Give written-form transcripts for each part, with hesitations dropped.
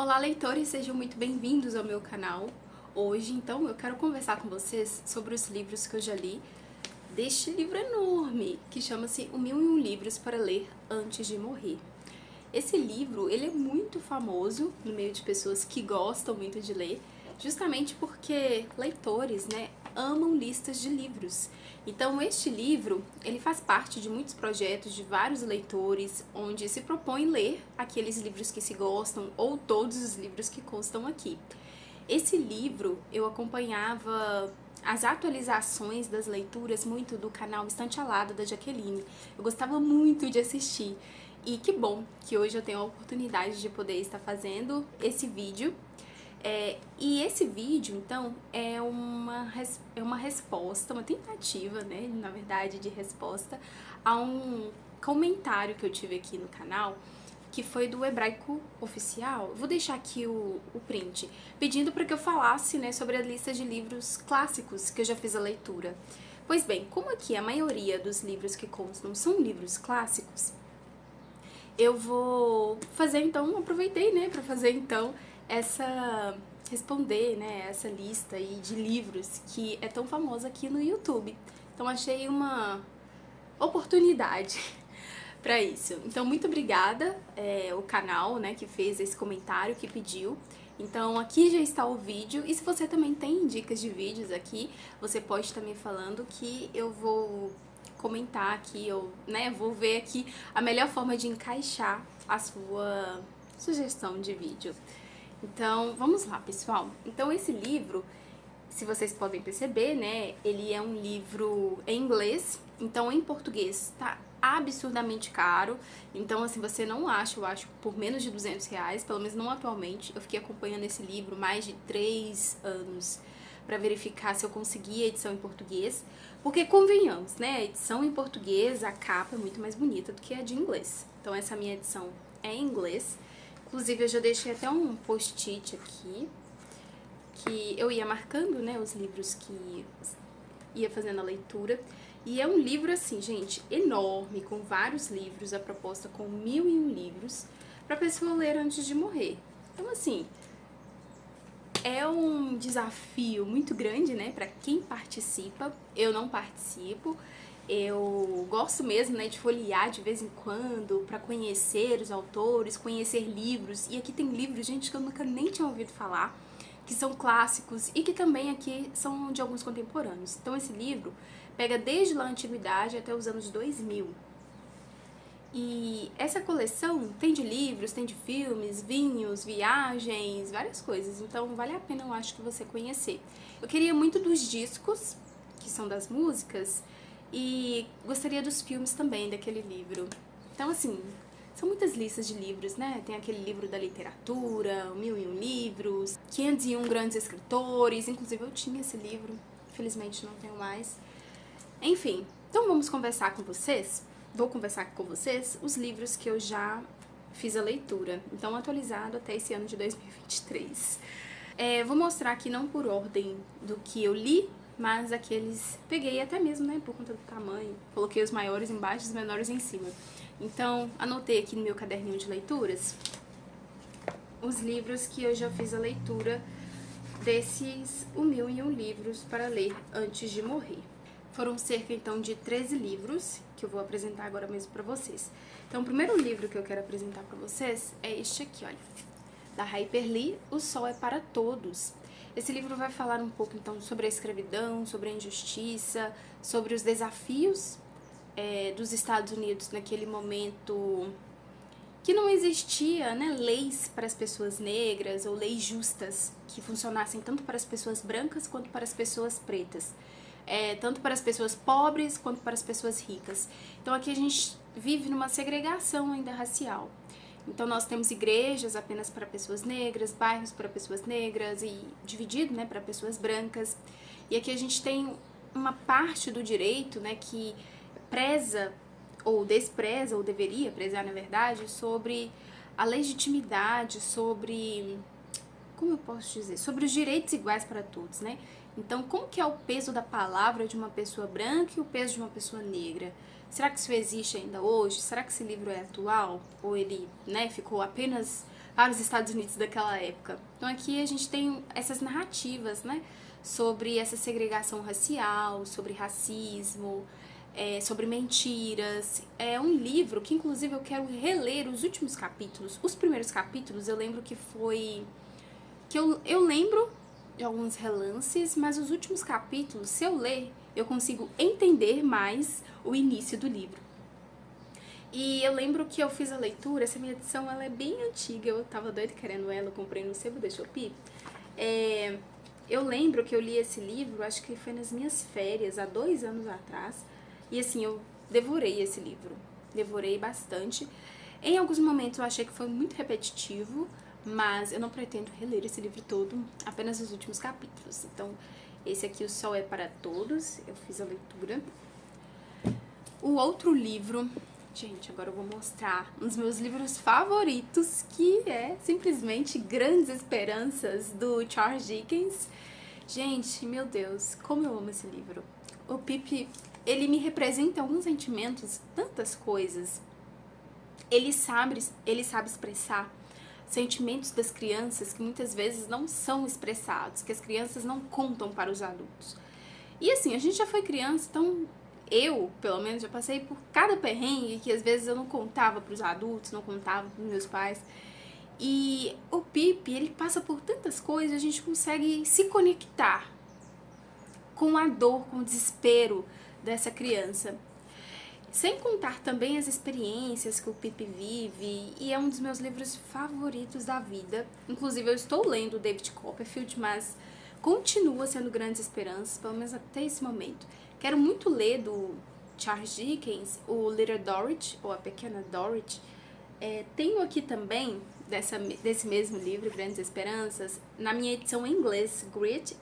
Olá, leitores, sejam muito bem-vindos ao meu canal. Hoje, então, eu quero conversar com vocês sobre os livros que eu já li deste livro enorme, que chama-se O Mil e Um Livros para Ler Antes de Morrer. Esse livro, ele é muito famoso no meio de pessoas que gostam muito de ler, justamente porque leitores, né, amam listas de livros. Então, este livro, ele faz parte de muitos projetos de vários leitores, onde se propõe ler aqueles livros que se gostam ou todos os livros que constam aqui. Esse livro, eu acompanhava as atualizações das leituras muito do canal Estante Alada da Jaqueline. Eu gostava muito de assistir. E que bom que hoje eu tenho a oportunidade de poder estar fazendo esse vídeo. E esse vídeo, então, é uma resposta, uma tentativa, né, na verdade, de resposta a um comentário que eu tive aqui no canal, que foi do Hebraico Oficial. Vou deixar aqui o print, pedindo para que eu falasse, né, sobre a lista de livros clássicos que eu já fiz a leitura. Pois bem, como aqui a maioria dos livros que constam são livros clássicos, eu vou fazer então, aproveitei, né, para fazer então responder, né, essa lista aí de livros que é tão famosa aqui no YouTube. Então achei uma oportunidade para isso. Então muito obrigada o canal, né, que fez esse comentário, que pediu. Então aqui já está o vídeo, e se você também tem dicas de vídeos aqui, você pode estar me falando que eu vou comentar aqui, eu, né, vou ver aqui a melhor forma de encaixar a sua sugestão de vídeo. Então, vamos lá, pessoal. Então, esse livro, se vocês podem perceber, né, ele é um livro em inglês, então em português tá absurdamente caro. Então, assim, você não acha, eu acho, por menos de R$ 200, pelo menos não atualmente. Eu fiquei acompanhando esse livro mais de 3 anos para verificar se eu conseguia a edição em português, porque convenhamos, né, a edição em português, a capa é muito mais bonita do que a de inglês. Então essa minha edição é em inglês, inclusive eu já deixei até um post-it aqui, que eu ia marcando, né, os livros que ia fazendo a leitura, e é um livro assim, gente, enorme, com vários livros, a proposta com 1001 livros, para a pessoa ler antes de morrer. Então assim, é um desafio muito grande, né, para quem participa. Eu não participo, eu gosto mesmo, né, de folhear de vez em quando para conhecer os autores, conhecer livros. E aqui tem livros, gente, que eu nunca nem tinha ouvido falar, que são clássicos e que também aqui são de alguns contemporâneos. Então esse livro pega desde lá a antiguidade até os anos 2000. E essa coleção tem de livros, tem de filmes, vinhos, viagens, várias coisas. Então vale a pena, eu acho, que você conhecer. Eu queria muito dos discos, que são das músicas, e gostaria dos filmes também daquele livro. Então, assim, são muitas listas de livros, né? Tem aquele livro da literatura, 1001 livros, 501 grandes escritores. Inclusive eu tinha esse livro, infelizmente não tenho mais. Enfim, então vamos conversar com vocês. Vou conversar com vocês os livros que eu já fiz a leitura, então atualizado até esse ano de 2023. Vou mostrar aqui não por ordem do que eu li, mas aqueles peguei até mesmo, né, por conta do tamanho. Coloquei os maiores embaixo e os menores em cima. Então, anotei aqui no meu caderninho de leituras os livros que eu já fiz a leitura desses 1001 livros para ler antes de morrer. Foram cerca, então, de 13 livros que eu vou apresentar agora mesmo pra vocês. Então, o primeiro livro que eu quero apresentar pra vocês é este aqui, olha, da Harper Lee, O Sol é para Todos. Esse livro vai falar um pouco, então, sobre a escravidão, sobre a injustiça, sobre os desafios dos Estados Unidos naquele momento que não existia, né, leis para as pessoas negras ou leis justas que funcionassem tanto para as pessoas brancas quanto para as pessoas pretas. Tanto para as pessoas pobres quanto para as pessoas ricas. Então aqui a gente vive numa segregação ainda racial. Então nós temos igrejas apenas para pessoas negras, bairros para pessoas negras e dividido, né, para pessoas brancas. E aqui a gente tem uma parte do direito, né, que preza ou despreza, ou deveria prezar na verdade, sobre a legitimidade, sobre, como eu posso dizer, sobre os direitos iguais para todos, né? Então, como que é o peso da palavra de uma pessoa branca e o peso de uma pessoa negra? Será que isso existe ainda hoje? Será que esse livro é atual? Ou ele, né, ficou apenas para os Estados Unidos daquela época. Então aqui a gente tem essas narrativas, né, sobre essa segregação racial, sobre racismo, sobre mentiras. É um livro que inclusive eu quero reler os últimos capítulos. Os primeiros capítulos eu lembro que foi... que eu lembro de alguns relances, mas os últimos capítulos, se eu ler, eu consigo entender mais o início do livro. E eu lembro que eu fiz a leitura, essa minha edição ela é bem antiga, eu tava doida querendo ela, eu comprei no sebo da Shopee. Eu lembro que eu li esse livro, acho que foi nas minhas férias, há 2 anos atrás, e assim, eu devorei esse livro, devorei bastante. Em alguns momentos eu achei que foi muito repetitivo, mas eu não pretendo reler esse livro todo, apenas os últimos capítulos. Então, esse aqui, O Sol é para Todos, eu fiz a leitura. O outro livro... Gente, agora eu vou mostrar um dos meus livros favoritos, que é simplesmente Grandes Esperanças, do Charles Dickens. Gente, meu Deus, como eu amo esse livro. O Pip, ele me representa alguns sentimentos, tantas coisas. Ele sabe expressar sentimentos das crianças que muitas vezes não são expressados, que as crianças não contam para os adultos. E assim, a gente já foi criança, então... eu, pelo menos, já passei por cada perrengue que às vezes eu não contava pros adultos, não contava pros meus pais. E o Pip, ele passa por tantas coisas, a gente consegue se conectar com a dor, com o desespero dessa criança. Sem contar também as experiências que o Pip vive, e é um dos meus livros favoritos da vida. Inclusive, eu estou lendo o David Copperfield, mas continua sendo Grandes Esperanças, pelo menos até esse momento. Quero muito ler do Charles Dickens, o Little Dorrit, ou A Pequena Dorrit. Tenho aqui também, desse mesmo livro, Grandes Esperanças, na minha edição em inglês, Great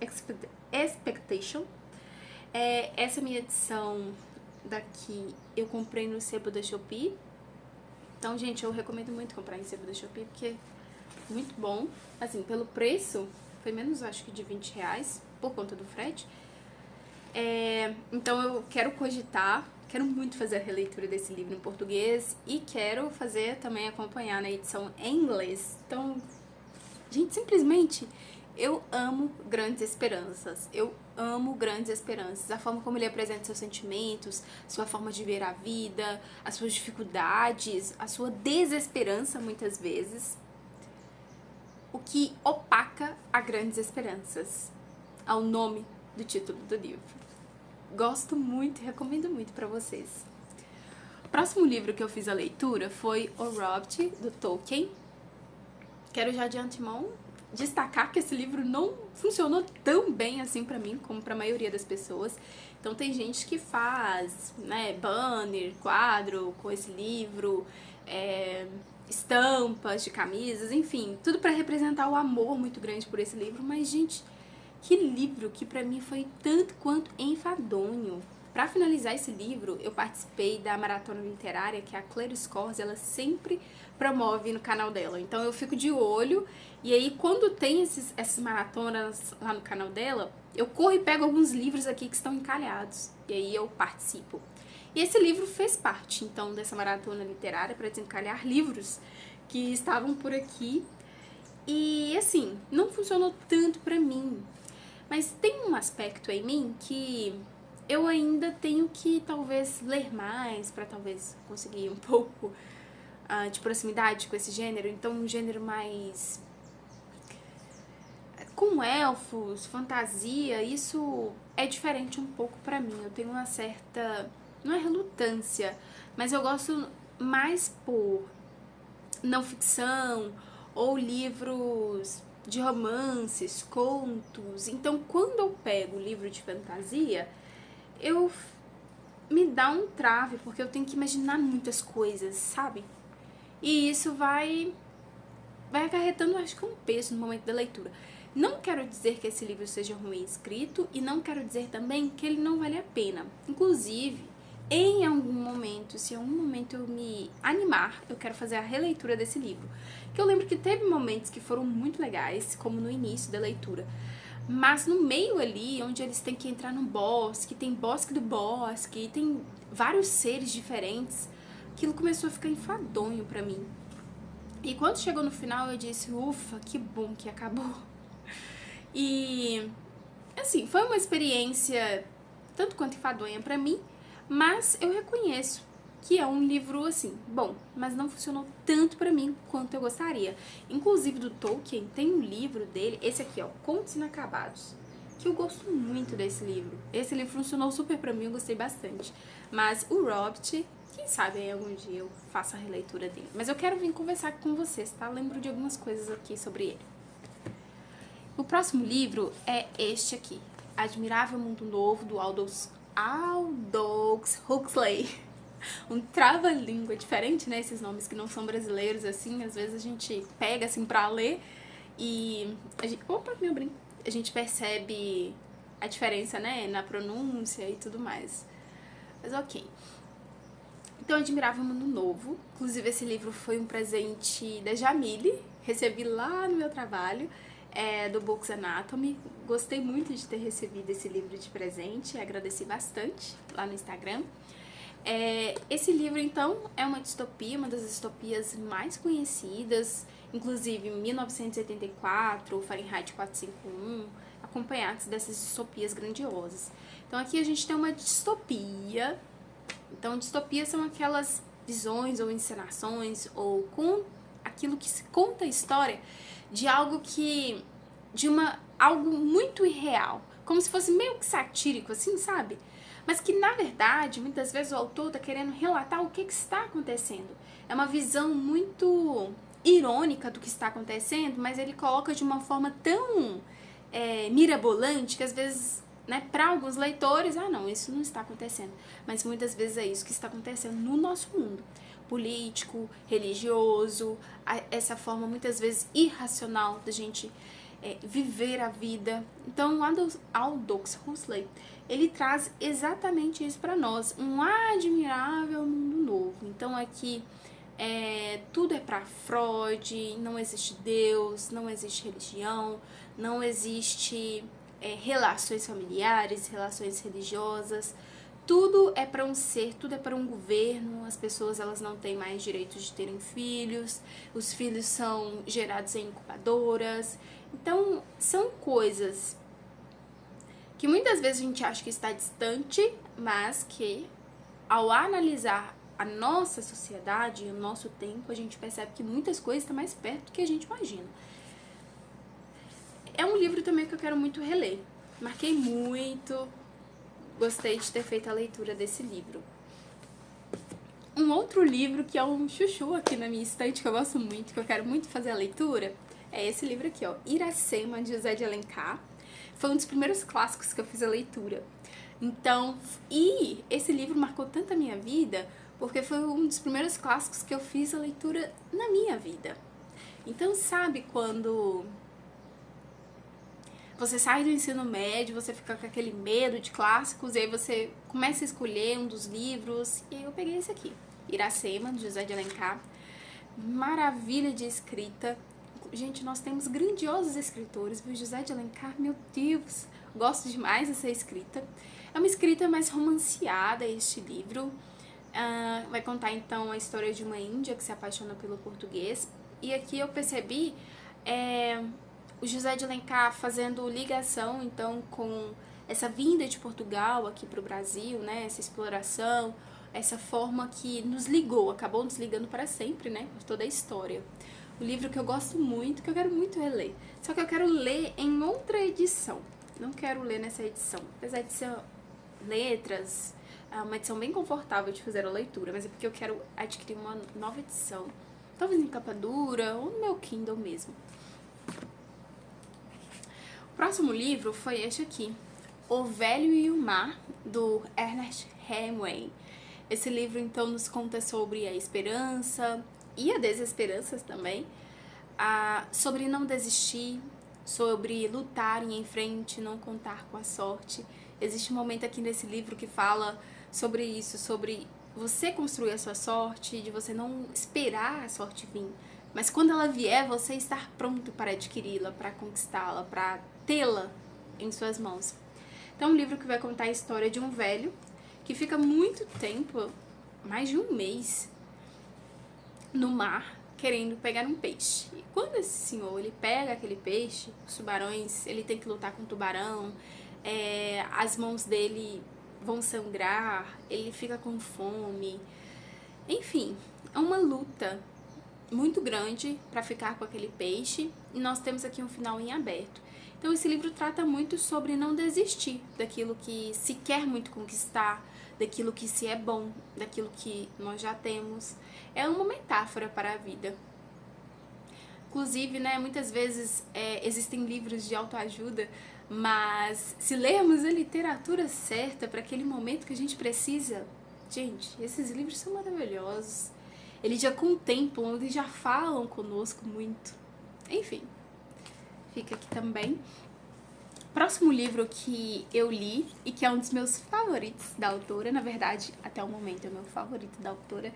Expectation. Essa minha edição daqui eu comprei no sebo da Shopee. Então, gente, eu recomendo muito comprar em sebo da Shopee, porque é muito bom. Assim, pelo preço, foi menos, acho que de R$20, por conta do frete. Então eu quero cogitar, quero muito fazer a releitura desse livro em português e quero fazer também acompanhar na edição em inglês. Então, gente, simplesmente eu amo Grandes Esperanças. Eu amo Grandes Esperanças. A forma como ele apresenta seus sentimentos, sua forma de ver a vida, as suas dificuldades, a sua desesperança muitas vezes. O que opaca a Grandes Esperanças, ao nome do título do livro. Gosto muito e recomendo muito pra vocês. O próximo livro que eu fiz a leitura foi O Hobbit, do Tolkien. Quero já de antemão destacar que esse livro não funcionou tão bem assim pra mim, como pra maioria das pessoas. Então tem gente que faz, né, banner, quadro com esse livro, estampas de camisas, enfim, tudo pra representar o amor muito grande por esse livro, mas, gente... que livro que pra mim foi tanto quanto enfadonho. Pra finalizar esse livro, eu participei da maratona literária que a Claire Scores, ela sempre promove no canal dela. Então eu fico de olho, e aí quando tem essas maratonas lá no canal dela, eu corro e pego alguns livros aqui que estão encalhados, e aí eu participo. E esse livro fez parte, então, dessa maratona literária para desencalhar livros que estavam por aqui. E, assim, não funcionou tanto pra mim. Mas tem um aspecto em mim que eu ainda tenho que talvez ler mais para talvez conseguir um pouco de proximidade com esse gênero. Então um gênero mais com elfos, fantasia, isso é diferente um pouco pra mim. Eu tenho uma certa, não é relutância, mas eu gosto mais por não ficção ou livros de romances, contos. Então, quando eu pego livro de fantasia, me dá um trave, porque eu tenho que imaginar muitas coisas, sabe? E isso vai acarretando, acho que um peso no momento da leitura. Não quero dizer que esse livro seja ruim escrito e não quero dizer também que ele não vale a pena. Inclusive, em algum momento, se em algum momento eu me animar, eu quero fazer a releitura desse livro. Que eu lembro que teve momentos que foram muito legais, como no início da leitura. Mas no meio ali, onde eles têm que entrar num bosque, tem bosque do bosque, tem vários seres diferentes, aquilo começou a ficar enfadonho pra mim. E quando chegou no final eu disse, ufa, que bom que acabou. E assim, foi uma experiência tanto quanto enfadonha pra mim, mas eu reconheço que é um livro, assim, bom, mas não funcionou tanto pra mim quanto eu gostaria. Inclusive do Tolkien, tem um livro dele, esse aqui, ó, Contos Inacabados, que eu gosto muito desse livro. Esse livro funcionou super pra mim, eu gostei bastante. Mas o Hobbit, quem sabe aí algum dia eu faça a releitura dele. Mas eu quero vir conversar com vocês, tá? Lembro de algumas coisas aqui sobre ele. O próximo livro é este aqui, Admirável Mundo Novo, do Aldous Huxley. Um trava-língua diferente, né? Esses nomes que não são brasileiros, assim, às vezes a gente pega, assim, pra ler e... Opa, meu brinco! A gente percebe a diferença, né? Na pronúncia e tudo mais. Mas ok. Então, Admirável Mundo Novo. Inclusive, esse livro foi um presente da Jamile. Recebi lá no meu trabalho. Do Books Anatomy. Gostei muito de ter recebido esse livro de presente, agradeci bastante lá no Instagram. Esse livro, então, é uma distopia, uma das distopias mais conhecidas, inclusive 1984, Fahrenheit 451, acompanhados dessas distopias grandiosas. Então aqui a gente tem uma distopia. Então, distopias são aquelas visões ou encenações ou com aquilo que se conta a história de algo que... algo muito irreal, como se fosse meio que satírico, assim, sabe? Mas que, na verdade, muitas vezes o autor tá querendo relatar o que está acontecendo. É uma visão muito irônica do que está acontecendo, mas ele coloca de uma forma tão mirabolante que às vezes, né, para alguns leitores, não, isso não está acontecendo. Mas muitas vezes é isso que está acontecendo no nosso mundo. Político, religioso, essa forma muitas vezes irracional da gente viver a vida. Então, Aldous Huxley, ele traz exatamente isso para nós, um admirável mundo novo. Então, aqui tudo é para Freud, não existe Deus, não existe religião, não existe relações familiares, relações religiosas. Tudo é para um ser, tudo é para um governo. As pessoas, elas não têm mais direito de terem filhos, os filhos são gerados em incubadoras. Então, são coisas que muitas vezes a gente acha que está distante, mas que ao analisar a nossa sociedade e o nosso tempo, a gente percebe que muitas coisas estão mais perto do que a gente imagina. É um livro também que eu quero muito reler. Marquei muito, gostei de ter feito a leitura desse livro. Um outro livro que é um chuchu aqui na minha estante, que eu gosto muito, que eu quero muito fazer a leitura, é esse livro aqui, ó, Iracema, de José de Alencar. Foi um dos primeiros clássicos que eu fiz a leitura. Então, e esse livro marcou tanto a minha vida, porque foi um dos primeiros clássicos que eu fiz a leitura na minha vida. Então, sabe quando você sai do ensino médio, você fica com aquele medo de clássicos, e aí você começa a escolher um dos livros, e aí eu peguei esse aqui, Iracema, de José de Alencar. Maravilha de escrita. Gente, nós temos grandiosos escritores, viu? José de Alencar, meu Deus, gosto demais dessa escrita. É uma escrita mais romanceada, este livro. Vai contar, então, a história de uma índia que se apaixona pelo português. E aqui eu percebi o José de Alencar fazendo ligação, então, com essa vinda de Portugal aqui para o Brasil, né? Essa exploração, essa forma que nos ligou, acabou nos ligando para sempre, né? Por toda a história. O livro que eu gosto muito, que eu quero muito reler. Só que eu quero ler em outra edição. Não quero ler nessa edição. Apesar de ser letras, é uma edição bem confortável de fazer a leitura, mas é porque eu quero adquirir uma nova edição. Talvez em capa dura ou no meu Kindle mesmo. O próximo livro foi este aqui, O Velho e o Mar, do Ernest Hemingway. Esse livro, então, nos conta sobre a esperança e a desesperança também, sobre não desistir, sobre lutar em frente, não contar com a sorte. Existe um momento aqui nesse livro que fala sobre isso, sobre você construir a sua sorte, de você não esperar a sorte vir, mas quando ela vier, você estar pronto para adquiri-la, para conquistá-la, para tê-la em suas mãos. Então, é um livro que vai contar a história de um velho que fica muito tempo, mais de um mês, no mar, querendo pegar um peixe. E quando esse senhor, ele pega aquele peixe, os tubarões, ele tem que lutar com o tubarão, as mãos dele vão sangrar, ele fica com fome. Enfim, é uma luta muito grande para ficar com aquele peixe, e nós temos aqui um final em aberto. Então esse livro trata muito sobre não desistir daquilo que se quer muito conquistar, daquilo que se é bom, daquilo que nós já temos. É uma metáfora para a vida. Inclusive, né, muitas vezes existem livros de autoajuda, mas se lermos a literatura certa para aquele momento que a gente precisa, gente, esses livros são maravilhosos. Eles já contemplam, eles já falam conosco muito. Enfim, fica aqui também. Próximo livro que eu li e que é um dos meus favoritos da autora, na verdade, até o momento é o meu favorito da autora,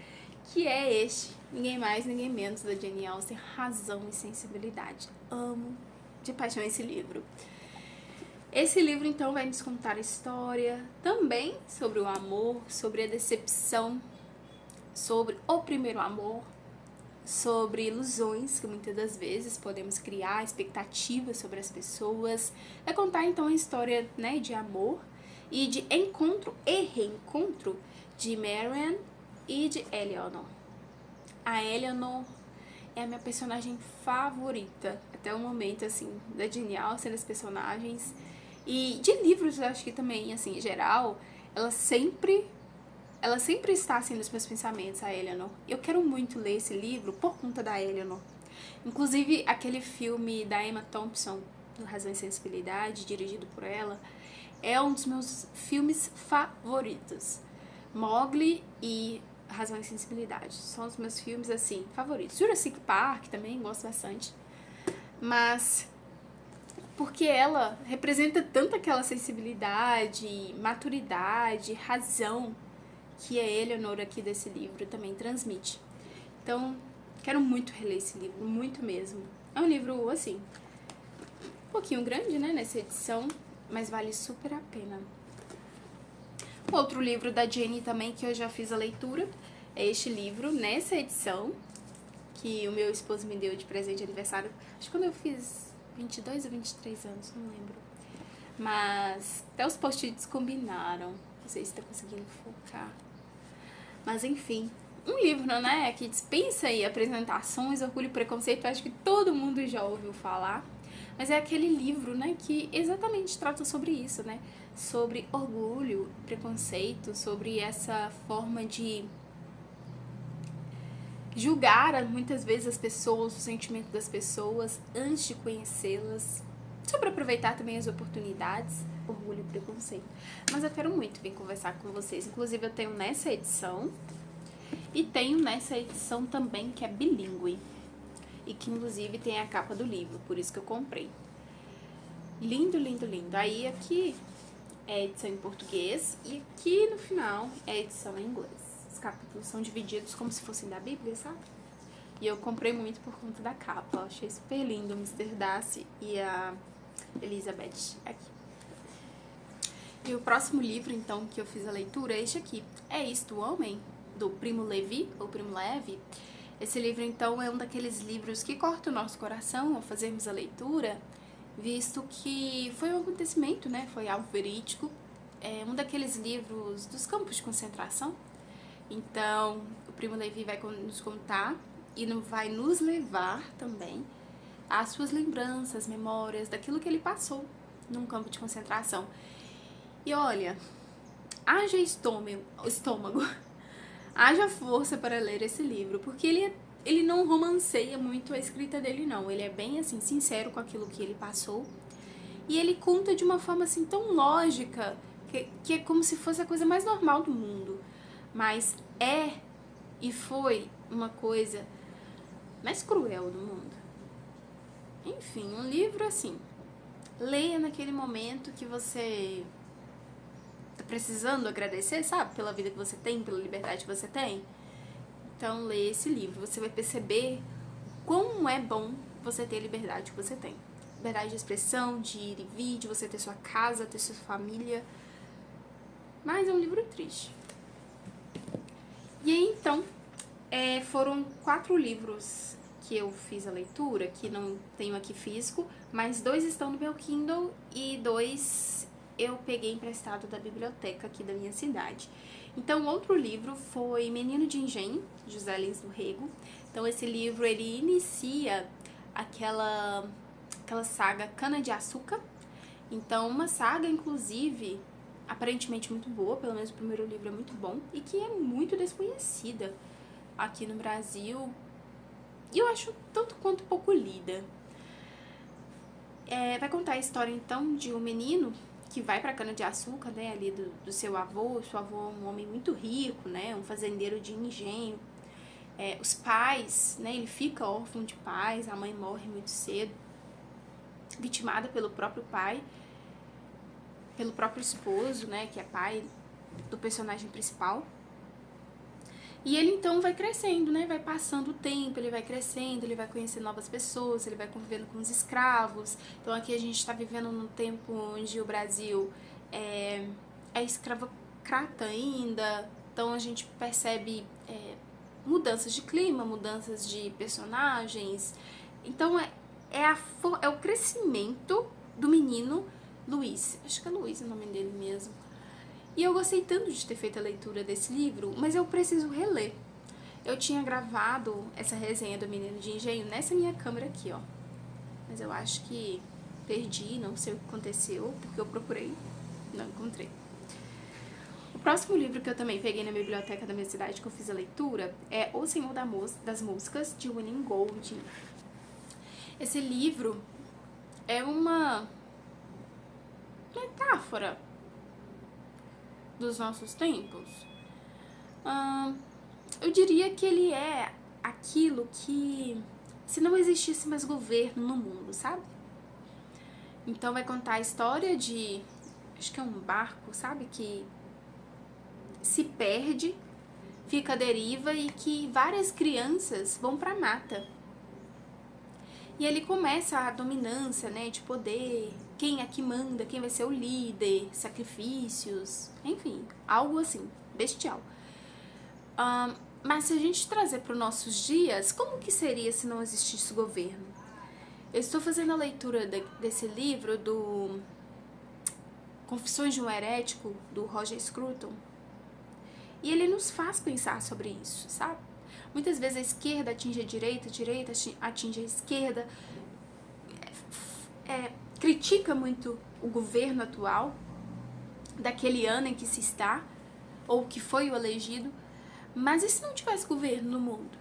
que é este, ninguém mais, ninguém menos, da Jane Austen, Razão e Sensibilidade. Amo de paixão esse livro. Esse livro, então, vai nos contar a história também sobre o amor, sobre a decepção, sobre o primeiro amor, sobre ilusões que muitas das vezes podemos criar, expectativas sobre as pessoas. Vai contar, então, a história, né, de amor e de encontro e reencontro de Marianne e de Eleanor. A Eleanor é a minha personagem favorita até o momento, assim, da Jane Austen, das personagens. E de livros, eu acho que também, assim, em geral, ela sempre está, assim, nos meus pensamentos, a Eleanor. Eu quero muito ler esse livro por conta da Eleanor. Inclusive, aquele filme da Emma Thompson, do Razão e Sensibilidade, dirigido por ela, é um dos meus filmes favoritos. Mowgli e Razão e Sensibilidade são os meus filmes, assim, favoritos. Jurassic Park também, gosto bastante. Mas porque ela representa tanto aquela sensibilidade, maturidade, razão que a Eleanor aqui desse livro também transmite. Então, quero muito reler esse livro, muito mesmo. É um livro, assim, um pouquinho grande, né, nessa edição, mas vale super a pena. Outro livro da Jane também que eu já fiz a leitura é este livro, nessa edição, que o meu esposo me deu de presente de aniversário, acho que quando eu fiz 22 ou 23 anos, não lembro. Mas até os post-its combinaram, não sei se tá conseguindo focar. Mas enfim, um livro, né, que dispensa aí apresentações, Orgulho e Preconceito, acho que todo mundo já ouviu falar. Mas é aquele livro, né, que exatamente trata sobre isso, né? Sobre orgulho, preconceito, sobre essa forma de julgar muitas vezes as pessoas, o sentimento das pessoas antes de conhecê-las, sobre aproveitar também as oportunidades, orgulho e preconceito. Mas eu quero muito vir conversar com vocês. Inclusive eu tenho nessa edição e tenho nessa edição também que é bilíngue e que inclusive tem a capa do livro, por isso que eu comprei. Lindo, lindo, lindo. Aí aqui é a edição em português e aqui no final é a edição em inglês. Os capítulos são divididos como se fossem da Bíblia, sabe? E eu comprei muito por conta da capa. Eu achei super lindo o Mr. Darcy e a Elizabeth aqui. E o próximo livro, então, que eu fiz a leitura é este aqui. É Isto, o Homem, do Primo Levi, ou Primo Levi. Esse livro, então, é um daqueles livros que corta o nosso coração ao fazermos a leitura, visto que foi um acontecimento, né? Foi algo verídico. É um daqueles livros dos campos de concentração. Então, o Primo Levi vai nos contar e vai nos levar também às suas lembranças, memórias, daquilo que ele passou num campo de concentração. E olha, haja estômago, haja força para ler esse livro, porque ele não romanceia muito a escrita dele, não. Ele é bem, assim, sincero com aquilo que ele passou. E ele conta de uma forma, assim, tão lógica, que é como se fosse a coisa mais normal do mundo. Mas é e foi uma coisa mais cruel do mundo. Enfim, um livro assim, leia naquele momento que você tá precisando agradecer, sabe? Pela vida que você tem, pela liberdade que você tem. Então, leia esse livro. Você vai perceber como é bom você ter a liberdade que você tem. Liberdade de expressão, de ir e vir, de você ter sua casa, ter sua família. Mas é um livro triste. E aí, então, Foram 4 livros que eu fiz a leitura, que não tenho aqui físico, mas 2 estão no meu Kindle e 2 eu peguei emprestado da biblioteca aqui da minha cidade. Então, outro livro foi Menino de Engenho, José Lins do Rego. Então, esse livro, ele inicia aquela saga Cana de Açúcar. Então, uma saga, inclusive, aparentemente muito boa, pelo menos o primeiro livro é muito bom, e que é muito desconhecida aqui no Brasil, e eu acho tanto quanto pouco lida. Vai contar a história, então, de um menino que vai pra cana-de-açúcar, né, ali do seu avô. Seu avô é um homem muito rico, né, um fazendeiro de engenho. Os pais, né, ele fica órfão de pais, a mãe morre muito cedo, vitimada pelo próprio pai, pelo próprio esposo, né, que é pai do personagem principal. E ele então vai crescendo, né? Vai passando o tempo, ele vai crescendo, ele vai conhecendo novas pessoas, ele vai convivendo com os escravos. Então aqui a gente está vivendo num tempo onde o Brasil é escravocrata ainda. Então a gente percebe mudanças de clima, mudanças de personagens. Então é o crescimento do menino Luiz. Acho que é Luiz o nome dele mesmo. E eu gostei tanto de ter feito a leitura desse livro, mas eu preciso reler. Eu tinha gravado essa resenha do Menino de Engenho nessa minha câmera aqui, ó. Mas eu acho que perdi, não sei o que aconteceu, porque eu procurei, não encontrei. O próximo livro que eu também peguei na biblioteca da minha cidade, que eu fiz a leitura, é O Senhor das Moscas, de William Golding. Esse livro é uma metáfora dos nossos tempos. Eu diria que ele é aquilo que, se não existisse mais governo no mundo, sabe? Então vai contar a história de, acho que é um barco, sabe? Que se perde, fica à deriva e que várias crianças vão pra mata. E ele começa a dominância, né, de poder, quem é que manda, quem vai ser o líder, sacrifícios, enfim, algo assim, bestial. Mas se a gente trazer para os nossos dias, como que seria se não existisse governo? Eu estou fazendo a leitura desse livro do Confissões de um Herético, do Roger Scruton, e ele nos faz pensar sobre isso, sabe? Muitas vezes a esquerda atinge a direita atinge a esquerda, critica muito o governo atual, daquele ano em que se está, ou que foi o elegido, mas e se não tivesse governo no mundo?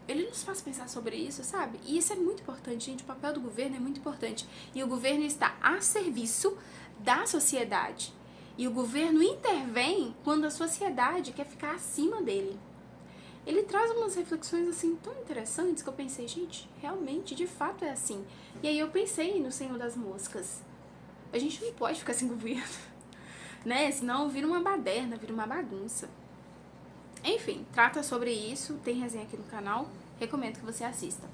Ele nos faz pensar sobre isso, sabe? E isso é muito importante, gente, o papel do governo é muito importante. E o governo está a serviço da sociedade. E o governo intervém quando a sociedade quer ficar acima dele. Ele traz umas reflexões assim tão interessantes que eu pensei, gente, realmente, de fato é assim. E aí eu pensei no Senhor das Moscas. A gente não pode ficar sem governo, né? Senão vira uma baderna, vira uma bagunça. Enfim, trata sobre isso, tem resenha aqui no canal, recomendo que você assista.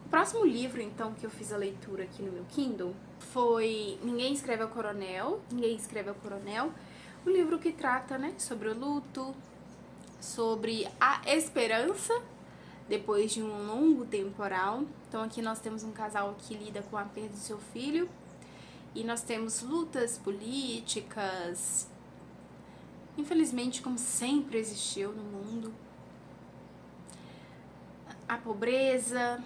O próximo livro, então, que eu fiz a leitura aqui no meu Kindle foi Ninguém Escreve ao Coronel, um livro que trata, né, sobre o luto, sobre a esperança depois de um longo temporal. Então aqui nós temos um casal que lida com a perda do seu filho e nós temos lutas políticas, infelizmente, como sempre existiu no mundo, a pobreza,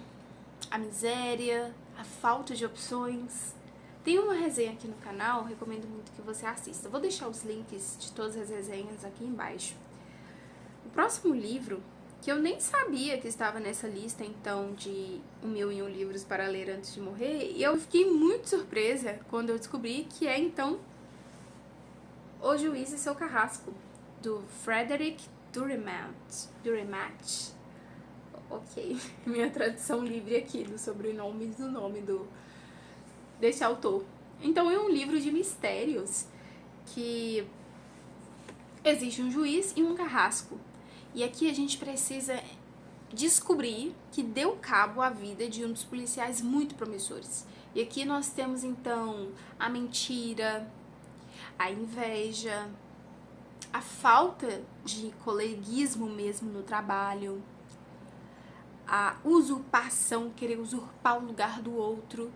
a miséria, a falta de opções. Tem uma resenha aqui no canal, recomendo muito que você assista. Vou deixar os links de todas as resenhas aqui embaixo. O próximo livro, que eu nem sabia que estava nessa lista, então, de 1001 livros para ler antes de morrer, e eu fiquei muito surpresa quando eu descobri que é, então, O Juiz e Seu Carrasco, do Frederick Duremach. Ok, minha tradução livre aqui do sobrenome e do nome desse autor. Então, é um livro de mistérios que existe um juiz e um carrasco. E aqui a gente precisa descobrir que deu cabo à vida de um dos policiais muito promissores. E aqui nós temos, então, a mentira, a inveja, a falta de coleguismo mesmo no trabalho, a usurpação, querer usurpar o lugar do outro.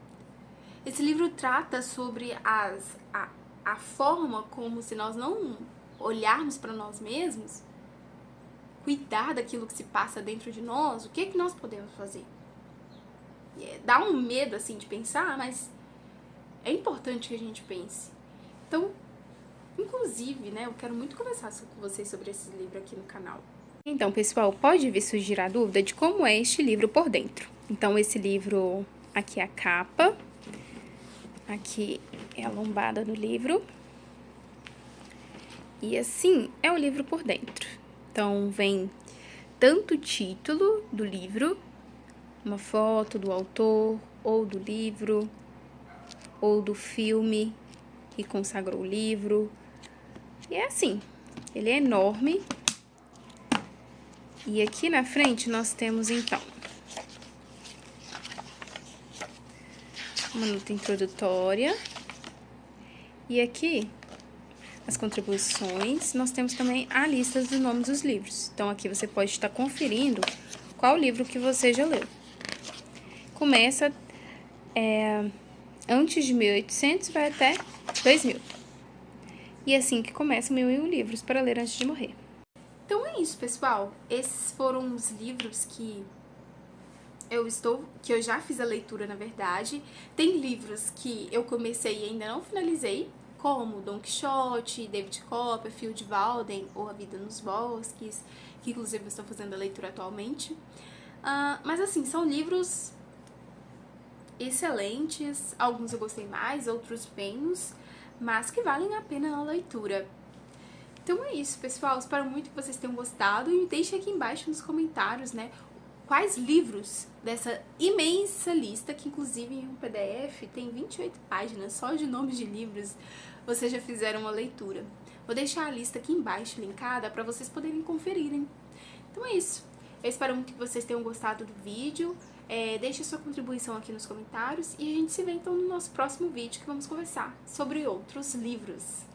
Esse livro trata sobre a forma como, se nós não olharmos para nós mesmos, cuidar daquilo que se passa dentro de nós, o que é que nós podemos fazer? Dá um medo assim de pensar, mas é importante que a gente pense. Então, inclusive, né, eu quero muito conversar com vocês sobre esse livro aqui no canal. Então, pessoal, pode vir surgir a dúvida de como é este livro por dentro. Então, esse livro, aqui é a capa, aqui é a lombada do livro, e assim é o livro por dentro. Então, vem tanto o título do livro, uma foto do autor, ou do livro, ou do filme que consagrou o livro. E é assim, ele é enorme. E aqui na frente nós temos, então, uma nota introdutória. E aqui, as contribuições, nós temos também a lista dos nomes dos livros. Então, aqui você pode estar conferindo qual livro que você já leu. Começa antes de 1800 e vai até 2000. E é assim que começa 1001 livros para ler antes de morrer. Então é isso, pessoal. Esses foram os livros que eu já fiz a leitura, na verdade. Tem livros que eu comecei e ainda não finalizei, como Don Quixote, David Copperfield, Walden ou A Vida nos Bosques, que inclusive eu estou fazendo a leitura atualmente. Mas assim, são livros excelentes, alguns eu gostei mais, outros menos, mas que valem a pena a leitura. Então é isso, pessoal. Espero muito que vocês tenham gostado e me deixem aqui embaixo nos comentários, né, quais livros dessa imensa lista, que inclusive em um PDF tem 28 páginas só de nomes de livros, vocês já fizeram uma leitura. Vou deixar a lista aqui embaixo linkada para vocês poderem conferirem. Então é isso. Eu espero muito que vocês tenham gostado do vídeo. Deixe sua contribuição aqui nos comentários e a gente se vê então no nosso próximo vídeo, que vamos conversar sobre outros livros.